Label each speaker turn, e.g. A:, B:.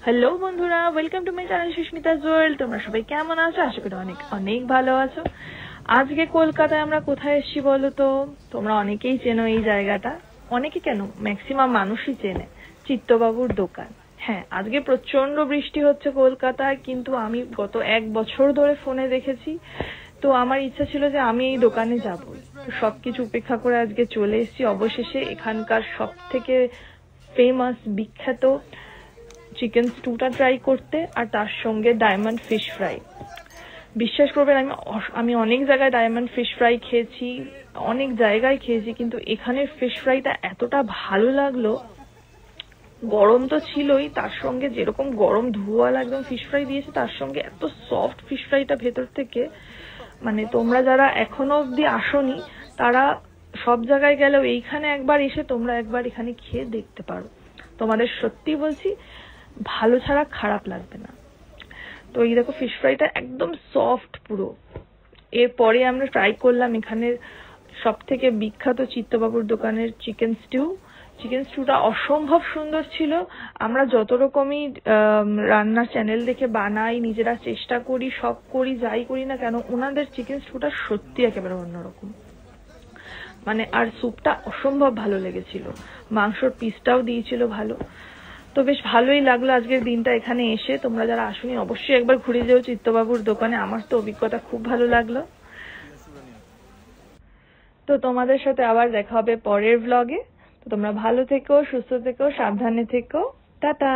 A: Hello বন্ধুরা, welcome to my channel Susmita's world. তোমরা সবাই কেমন আছো? আশা করি অনেক অনেক ভালো আছো। আজকে কলকাতায় আমরা কোথায় এসেছি বলো তো? তোমরা অনেকেই চেনো এই জায়গাটা, অনেকে কেন ম্যাক্সিমাম মানুষই চেনে, চিত্তবাবুর দোকান। হ্যাঁ, আজকে প্রচন্ড বৃষ্টি হচ্ছে কলকাতায়, কিন্তু আমি গত 1 বছর ধরে ফোনে দেখেছি, তো আমার ইচ্ছা ছিল যে আমি এই দোকানে যাব। তো সবকিছু উপেক্ষা করে আজকে চলে এসেছি অবশেষে এখানকার সব থেকে ফেমাস বিখ্যাত চিকেন স্টুটা ট্রাই করতে, আর তার সঙ্গে ডায়মন্ড ফিশ ফ্রাই। বিশ্বাস করবেন, আমি অনেক জায়গায় ডায়মন্ড ফিশ ফ্রাই খেয়েছি, অনেক জায়গায় খেয়েছি, কিন্তু এখানের ফিশ ফ্রাইটা এতটা ভালো লাগলো। গরম তো ছিলই, তার সঙ্গে যেরকম গরম ধোঁয়ালা একদম ফিশ ফ্রাই দিয়েছে, তার সঙ্গে এত সফট ফিশ ফ্রাইটা ভেতর থেকে, মানে তোমরা যারা এখনো অব্দি আসোনি তারা সব জায়গায় গেলেও এইখানে একবার এসে তোমরা একবার এখানে খেয়ে দেখতে পারো। তোমাদের সত্যি বলছি, ভালো ছাড়া খারাপ লাগবে না। তো এই দেখো, ফিশ ফ্রাইটা একদম সফট পুরো। এরপরে আমরা ট্রাই করলাম এখানের সব থেকে বিখ্যাত চিত্তবাবুর দোকানের চিকেন স্টুটা অসম্ভব সুন্দর ছিল। আমরা যত রকমই রান্নার চ্যানেল দেখে বানাই, নিজেরা চেষ্টা করি, সব করি, যাই করি না কেন, ওনাদের চিকেন স্টুটা সত্যি একেবারে অন্যরকম। মানে আর স্যুপটা অসম্ভব ভালো লেগেছিল, মাংসর পিসটাও দিয়েছিল ভালো। তো বেশ ভালোই লাগলো আজকের দিনটা এখানে এসে। তোমরা যারা আসোনি অবশ্যই একবার ঘুরে যেও চিত্তবাবুর দোকানে, আমার তো অভিজ্ঞতা খুব ভালো লাগলো। তো তোমাদের সাথে আবার দেখা হবে পরের ব্লগে। তো তোমরা ভালো থেকো, সুস্থ থেকো, সাবধানে থেকো। টাটা।